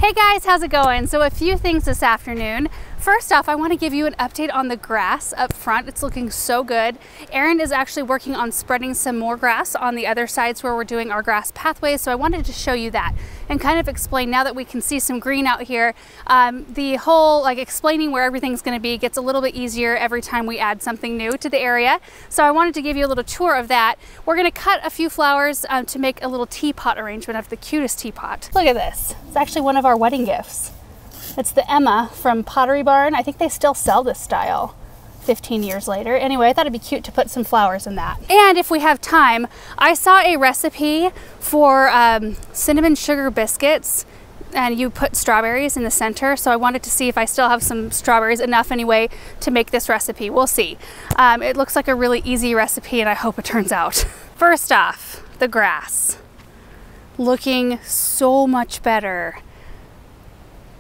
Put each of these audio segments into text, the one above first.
Hey guys, how's it going? So a few things this afternoon. First off, I want to give you an update on the grass up front. It's looking so good. Erin is actually working on spreading some more grass on the other sides where we're doing our grass pathways. So I wanted to show you that and kind of explain, now that we can see some green out here, the whole explaining where everything's going to be gets a little bit easier every time we add something new to the area. So I wanted to give you a little tour of that. We're going to cut a few flowers to make a little teapot arrangement of the cutest teapot. Look at this. It's actually one of our wedding gifts. It's the Emma from Pottery Barn. I think they still sell this style 15 years later. Anyway, I thought it'd be cute to put some flowers in that. And if we have time, I saw a recipe for cinnamon sugar biscuits, and you put strawberries in the center. So I wanted to see if I still have some strawberries, enough anyway, to make this recipe. We'll see. It looks like a really easy recipe, and I hope it turns out. First off, the grass. Looking so much better.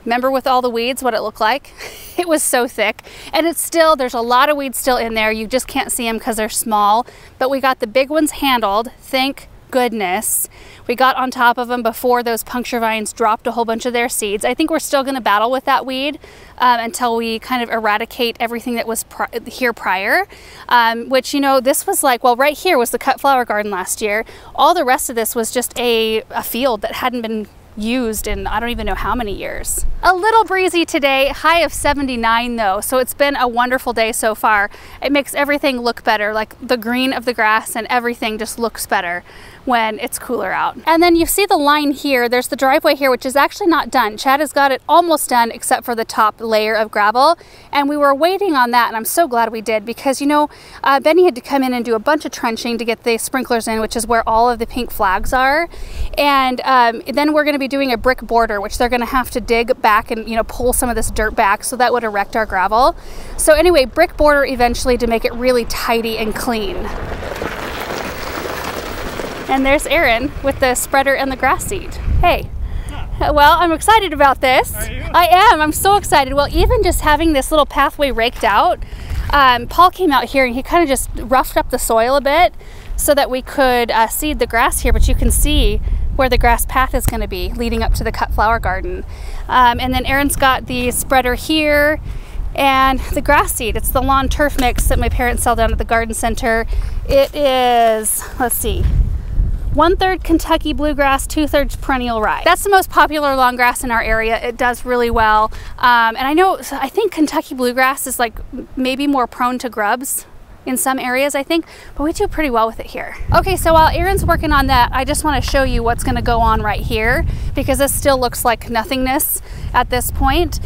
Remember with all the weeds what it looked like? It was so thick, and it's still, there's a lot of weeds still in there. You just can't see them because they're small, but we got the big ones handled, thank goodness. We got on top of them before those puncture vines dropped a whole bunch of their seeds. I think we're still going to battle with that weed until we kind of eradicate everything that was here prior, which, you know, this was like, well, right here was the cut flower garden last year. All the rest of this was just a field that hadn't been used in I don't even know how many years. A little breezy today, high of 79 though, so it's been a wonderful day so far. It makes everything look better, like the green of the grass and everything just looks better when it's cooler out. And then you see the line here, there's the driveway here, which is actually not done. Chad has got it almost done except for the top layer of gravel, and we were waiting on that, and I'm so glad we did, because, you know, Benny had to come in and do a bunch of trenching to get the sprinklers in, which is where all of the pink flags are. And then we're going to be doing a brick border, which they're going to have to dig back and, you know, pull some of this dirt back, so that would erect our gravel. So anyway, brick border eventually to make it really tidy and clean. And there's Erin with the spreader and the grass seed. Hey. Well, I'm excited about this. Are you? I am. I'm so excited. Well, even just having this little pathway raked out, Paul came out here and he kind of just roughed up the soil a bit so that we could seed the grass here, but you can see where the grass path is going to be leading up to the cut flower garden. And then Erin's got the spreader here and the grass seed. It's the lawn turf mix that my parents sell down at the garden center. It is, let's see, 1/3 Kentucky bluegrass, 2/3 perennial rye. That's the most popular long grass in our area. It does really well. And I think Kentucky bluegrass is like maybe more prone to grubs in some areas, I think, but we do pretty well with it here. Okay, so while Erin's working on that, I just want to show you what's going to go on right here, because this still looks like nothingness at this point.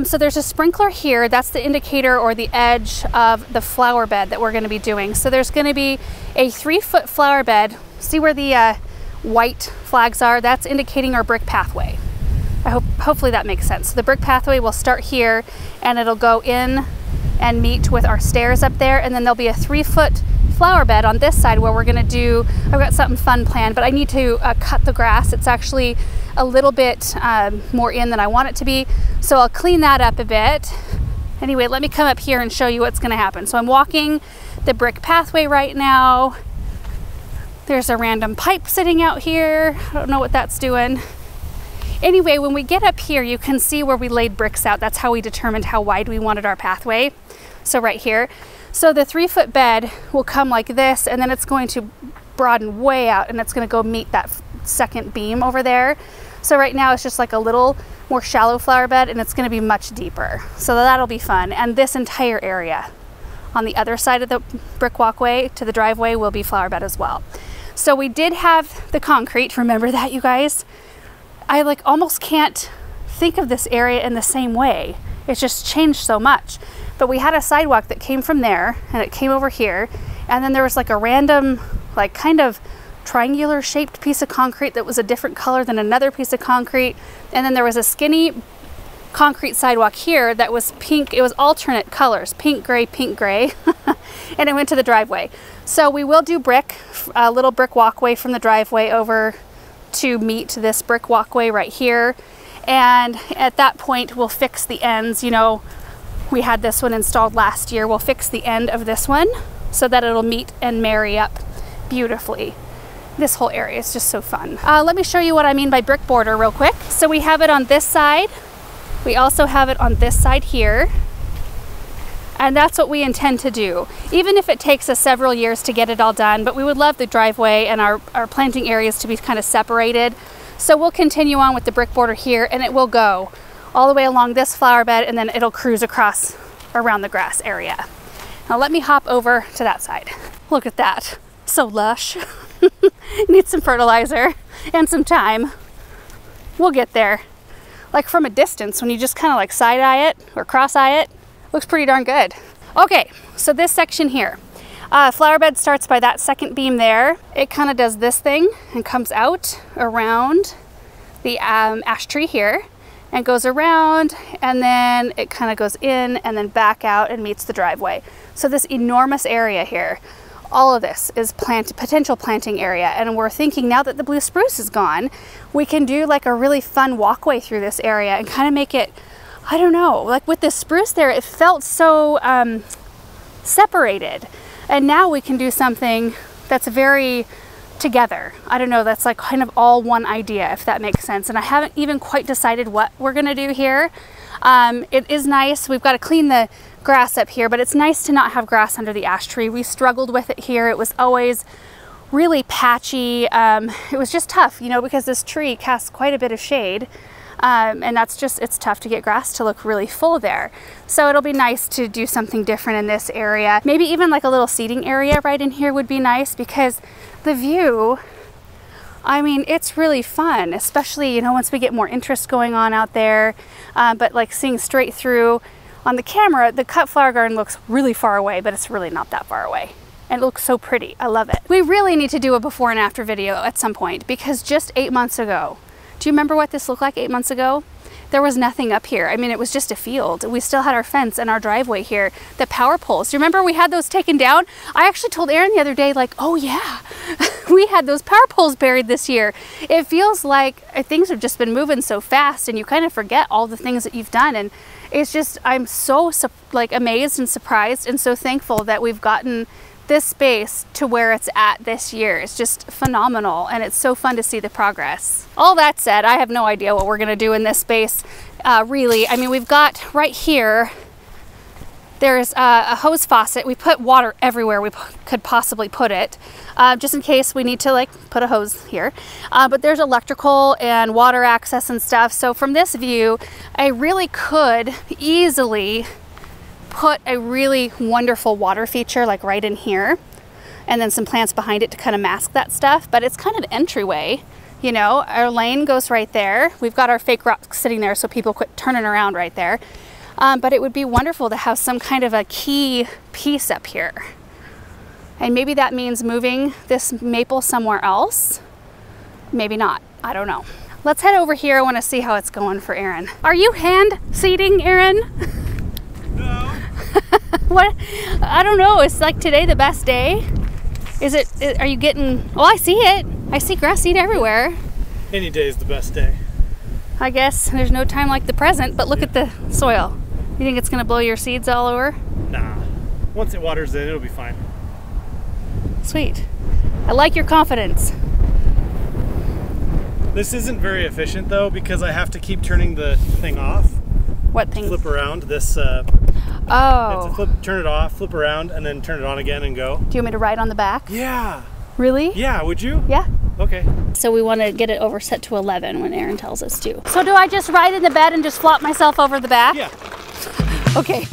So there's a sprinkler here. That's the indicator or the edge of the flower bed that we're going to be doing. So there's going to be a 3-foot flower bed. See where the white flags are? That's indicating our brick pathway. Hopefully that makes sense. So the brick pathway will start here, and it'll go in and meet with our stairs up there, and then there'll be a 3-foot flower bed on this side where we're going to do, I've got something fun planned, but I need to cut the grass. It's actually a little bit more in than I want it to be, so I'll clean that up a bit. Anyway, let me come up here and show you what's going to happen. So I'm walking the brick pathway right now. There's a random pipe sitting out here. I don't know what that's doing. Anyway, when we get up here, you can see where we laid bricks out. That's how we determined how wide we wanted our pathway. So right here. So the 3-foot bed will come like this, and then it's going to broaden way out, and it's going to go meet that second beam over there. So right now it's just like a little more shallow flower bed, and it's going to be much deeper. So that'll be fun. And this entire area on the other side of the brick walkway to the driveway will be flower bed as well. So we did have the concrete. Remember that, you guys? I almost can't think of this area in the same way. It's just changed so much. But we had a sidewalk that came from there, and it came over here, and then there was like a random, like kind of triangular shaped piece of concrete that was a different color than another piece of concrete, and then there was a skinny concrete sidewalk here that was pink. It was alternate colors, pink, gray, and it went to the driveway. So we will do brick, a little brick walkway from the driveway over to meet this brick walkway right here, and at that point we'll fix the ends. You know, we had this one installed last year. We'll fix the end of this one so that it'll meet and marry up beautifully. This whole area is just so fun. Let me show you what I mean by brick border real quick. So we have it on this side. We also have it on this side here. And that's what we intend to do, even if it takes us several years to get it all done. But we would love the driveway and our planting areas to be kind of separated. So we'll continue on with the brick border here, and it will go all the way along this flower bed, and then it'll cruise across around the grass area. Now let me hop over to that side. Look at that, so lush. Needs some fertilizer and some time. We'll get there. Like from a distance, when you just kind of like side eye it or cross eye it, looks pretty darn good. Okay, so this section here, flower bed starts by that second beam there. It kind of does this thing and comes out around the ash tree here and goes around, and then it kind of goes in and then back out and meets the driveway. So this enormous area here, all of this is potential planting area. And we're thinking now that the blue spruce is gone, we can do like a really fun walkway through this area and kind of make it, I don't know, like with this spruce there, it felt so separated. And now we can do something that's very together. I don't know, that's like kind of all one idea, if that makes sense. And I haven't even quite decided what we're gonna do here. It is nice, we've got to clean the grass up here, but it's nice to not have grass under the ash tree. We struggled with it here. It was always really patchy. It was just tough, you know, because this tree casts quite a bit of shade. And that's just, it's tough to get grass to look really full there. So it'll be nice to do something different in this area. Maybe even like a little seating area right in here would be nice, because the view, I mean, it's really fun, especially, you know, once we get more interest going on out there. But like seeing straight through on the camera, the cut flower garden looks really far away, but it's really not that far away. And it looks so pretty. I love it. We really need to do a before and after video at some point, because just 8 months ago, do you remember what this looked like 8 months ago? There was nothing up here. I mean, it was just a field. We still had our fence and our driveway here, the power poles. Do you remember we had those taken down? I actually told Aaron the other day, like, oh yeah, we had those power poles buried this year. It feels like things have just been moving so fast, and you kind of forget all the things that you've done. And it's just, I'm so like amazed and surprised and so thankful that we've gotten this space to where it's at this year. It's just phenomenal, and it's so fun to see the progress. All that said, I have no idea what we're gonna do in this space, really. I mean, we've got right here, there's a hose faucet. We put water everywhere we could possibly put it, just in case we need to like put a hose here. But there's electrical and water access and stuff. So from this view, I really could easily put a really wonderful water feature like right in here, and then some plants behind it to kind of mask that stuff. But it's kind of an entryway, you know. Our lane goes right there. We've got our fake rocks sitting there so people quit turning around right there. But it would be wonderful to have some kind of a key piece up here. And maybe that means moving this maple somewhere else. Maybe not, I don't know. Let's head over here. I want to see how it's going for Aaron. Are you hand seeding, Aaron? No. What? I don't know. Is like today the best day? Is it? Are you getting? Oh, I see it. I see grass seed everywhere. Any day is the best day. I guess there's no time like the present. But look at the soil. You think it's gonna blow your seeds all over? Nah. Once it waters in, it'll be fine. Sweet. I like your confidence. This isn't very efficient though, because I have to keep turning the thing off. What thing? Flip around this. Oh. Turn it off, flip around, and then turn it on again and go. Do you want me to ride on the back? Yeah. Really? Yeah, would you? Yeah. Okay. So we want to get it overset to 11 when Aaron tells us to. So do I just ride in the bed and just flop myself over the back? Yeah. Okay.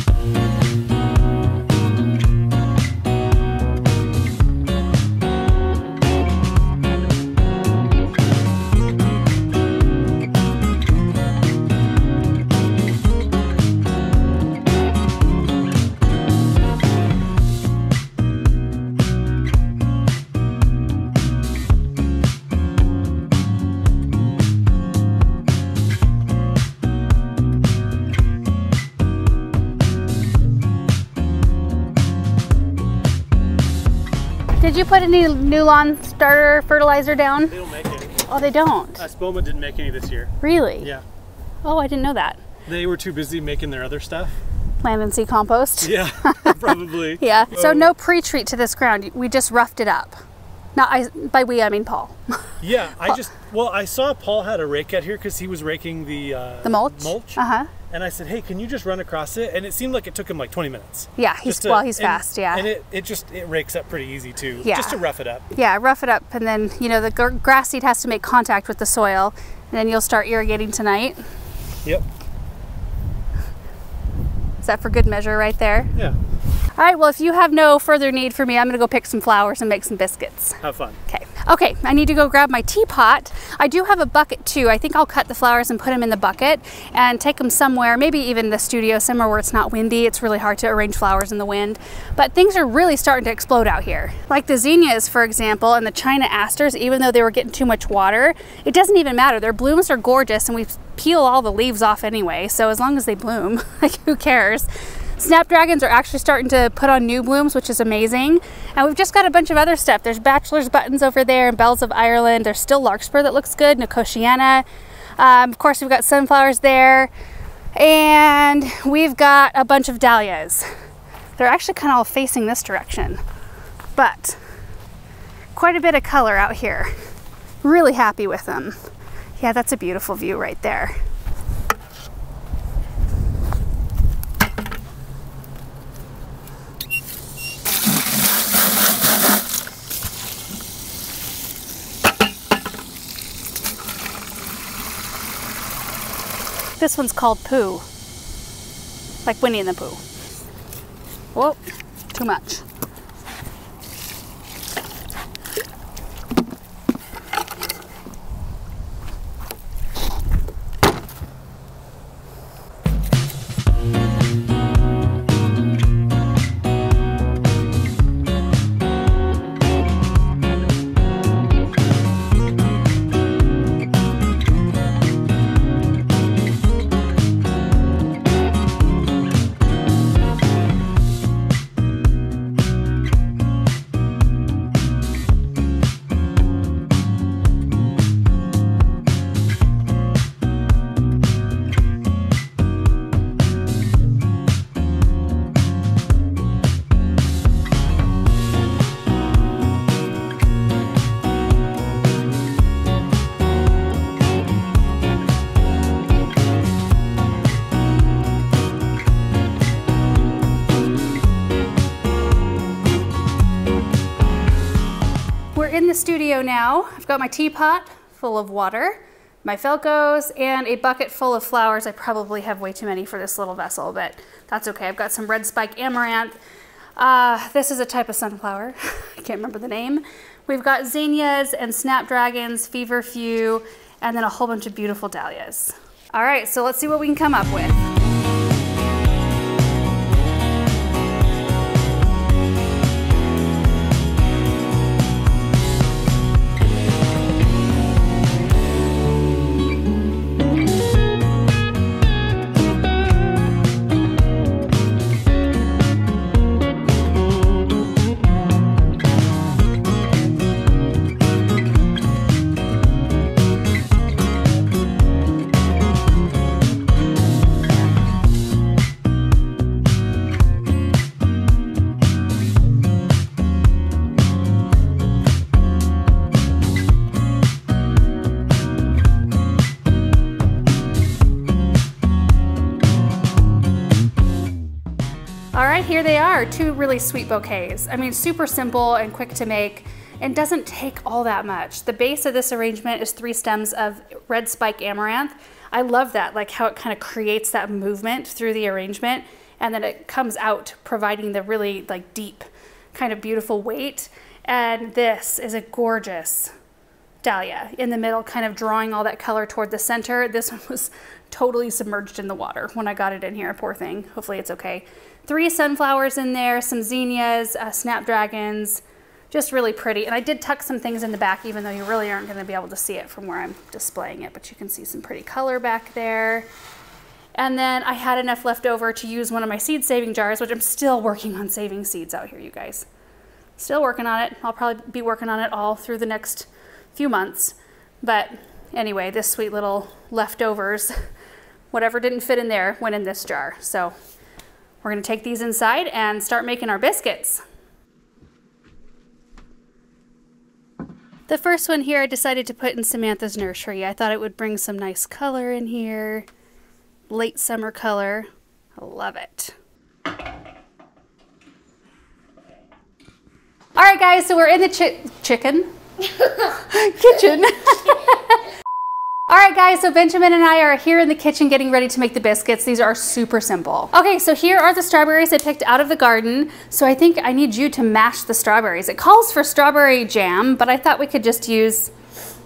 Did you put any new lawn starter fertilizer down? They don't make any. Oh, they don't? Spoma didn't make any this year. Really? Yeah. Oh, I didn't know that. They were too busy making their other stuff. Land and seed compost? Yeah, probably. Yeah. So no pre-treat to this ground. We just roughed it up. Not by we, I mean Paul. Yeah, I saw Paul had a rake out here because he was raking the mulch. And I said, hey, can you just run across it? And it seemed like it took him like 20 minutes. Yeah, he's fast, yeah. And it rakes up pretty easy too, yeah. just to rough it up. Yeah, rough it up, and then, you know, the grass seed has to make contact with the soil, and then you'll start irrigating tonight. Yep. Is that for good measure right there? Yeah. All right, well, if you have no further need for me, I'm gonna go pick some flowers and make some biscuits. Have fun. Okay, I need to go grab my teapot. I do have a bucket too. I think I'll cut the flowers and put them in the bucket and take them somewhere, maybe even the studio, somewhere where it's not windy. It's really hard to arrange flowers in the wind, but things are really starting to explode out here. Like the zinnias, for example, and the China asters, even though they were getting too much water, it doesn't even matter. Their blooms are gorgeous, and we peel all the leaves off anyway, so as long as they bloom, like who cares? Snapdragons are actually starting to put on new blooms, which is amazing. And we've just got a bunch of other stuff. There's bachelor's buttons over there and bells of Ireland. There's still larkspur that looks good, nicotiana. Of course, we've got sunflowers there. And we've got a bunch of dahlias. They're actually kind of all facing this direction. But quite a bit of color out here. Really happy with them. Yeah, that's a beautiful view right there. This one's called Pooh, like Winnie and the Pooh. Whoa, too much. In the studio now. I've got my teapot full of water, my Felcos, and a bucket full of flowers. I probably have way too many for this little vessel, but that's okay. I've got some red spike amaranth. This is a type of sunflower. I can't remember the name. We've got zinnias and snapdragons, feverfew, and then a whole bunch of beautiful dahlias. All right, so let's see what we can come up with. Here they are, two really sweet bouquets. I mean, super simple and quick to make and doesn't take all that much. The base of this arrangement is 3 stems of red spike amaranth. I love that, like how it kind of creates that movement through the arrangement, and then it comes out providing the really like deep kind of beautiful weight. And this is a gorgeous dahlia in the middle, kind of drawing all that color toward the center. This one was totally submerged in the water when I got it in here, poor thing. Hopefully it's okay. 3 sunflowers in there, some zinnias, snapdragons, just really pretty. And I did tuck some things in the back, even though you really aren't going to be able to see it from where I'm displaying it, but you can see some pretty color back there. And then I had enough left over to use one of my seed saving jars, which I'm still working on saving seeds out here, you guys. Still working on it. I'll probably be working on it all through the next few months. But anyway, this sweet little leftovers, whatever didn't fit in there went in this jar. So we're going to take these inside and start making our biscuits. The first one here I decided to put in Samantha's nursery. I thought it would bring some nice color in here. Late summer color. I love it. Alright guys, so we're in the kitchen. Alright guys, so Benjamin and I are here in the kitchen getting ready to make the biscuits. These are super simple. Okay, so here are the strawberries I picked out of the garden. So I think I need you to mash the strawberries. It calls for strawberry jam, but I thought we could just use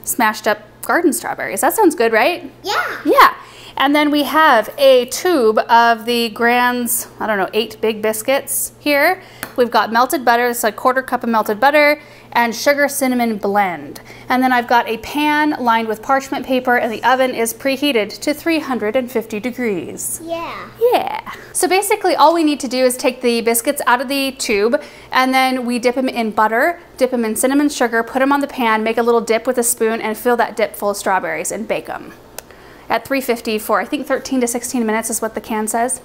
smashed up garden strawberries. That sounds good, right? Yeah. Yeah. And then we have a tube of the Grand's, I don't know, 8 big biscuits here. We've got melted butter, it's like 1/4 cup of melted butter, and sugar cinnamon blend. And then I've got a pan lined with parchment paper, and the oven is preheated to 350 degrees. Yeah. Yeah. So basically all we need to do is take the biscuits out of the tube, and then we dip them in butter, dip them in cinnamon sugar, put them on the pan, make a little dip with a spoon, and fill that dip full of strawberries and bake them at 350 for I think 13 to 16 minutes is what the can says.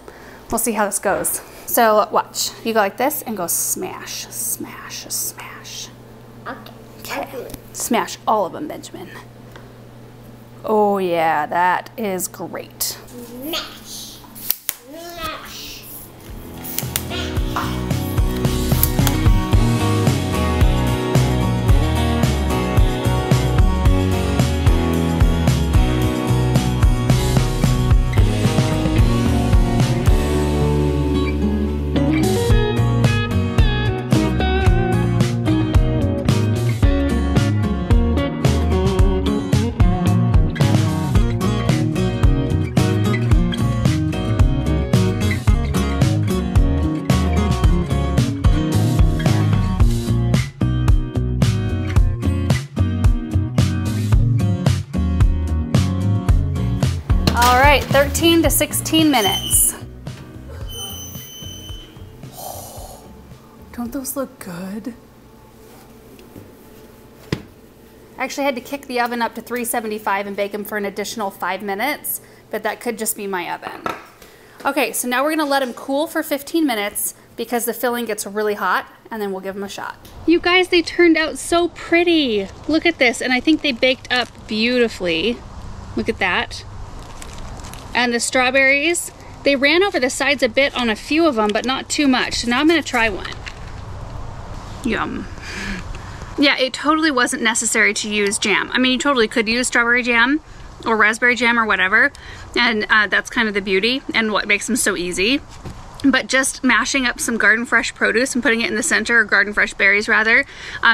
We'll see how this goes. So watch, you go like this and go smash, smash, smash. Okay. Smash all of them, Benjamin. Oh yeah, that is great. Smash. Smash. All right, 13 to 16 minutes. Don't those look good? I actually had to kick the oven up to 375 and bake them for an additional 5 minutes, but that could just be my oven. Okay, so now we're gonna let them cool for 15 minutes because the filling gets really hot, and then we'll give them a shot. You guys, they turned out so pretty. Look at this, and I think they baked up beautifully. Look at that. And the strawberries, they ran over the sides a bit on a few of them, but not too much. So now I'm gonna try one. Yum. Yeah, it totally wasn't necessary to use jam. I mean, you totally could use strawberry jam or raspberry jam or whatever, and that's kind of the beauty and what makes them so easy. But just mashing up some garden fresh produce and putting it in the center, or garden fresh berries rather,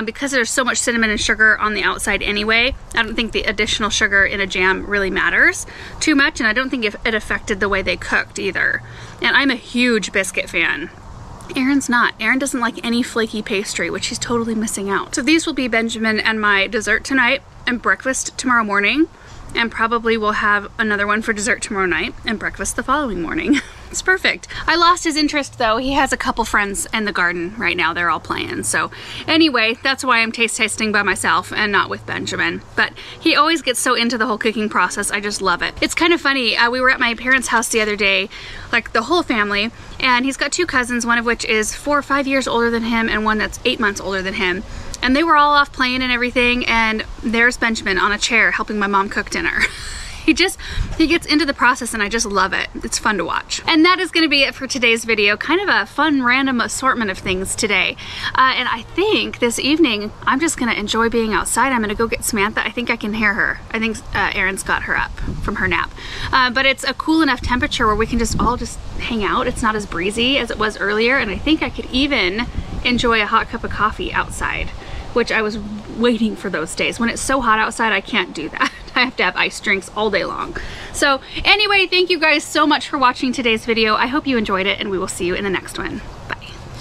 because there's so much cinnamon and sugar on the outside anyway, I don't think the additional sugar in a jam really matters too much, and I don't think it affected the way they cooked either. And I'm a huge biscuit fan. Aaron's not. Aaron doesn't like any flaky pastry, which he's totally missing out. So these will be Benjamin and my dessert tonight and breakfast tomorrow morning, and probably we'll have another one for dessert tomorrow night and breakfast the following morning. It's perfect. I lost his interest though. He has a couple friends in the garden right now. They're all playing. So anyway, that's why I'm taste testing by myself and not with Benjamin. But he always gets so into the whole cooking process. I just love it. It's kind of funny. We were at my parents' house the other day, like the whole family, and he's got 2 cousins, one of which is 4 or 5 years older than him and one that's 8 months older than him. And they were all off playing and everything, and there's Benjamin on a chair helping my mom cook dinner. He gets into the process, and I just love it. It's fun to watch. And that is gonna be it for today's video. Kind of a fun random assortment of things today. And I think this evening, I'm just gonna enjoy being outside. I'm gonna go get Samantha. I think I can hear her. I think Aaron's got her up from her nap. But it's a cool enough temperature where we can just all hang out. It's not as breezy as it was earlier, and I think I could even enjoy a hot cup of coffee outside, which I was waiting for those days. When it's so hot outside, I can't do that. I have to have iced drinks all day long. So anyway, thank you guys so much for watching today's video. I hope you enjoyed it, and we will see you in the next one. Bye.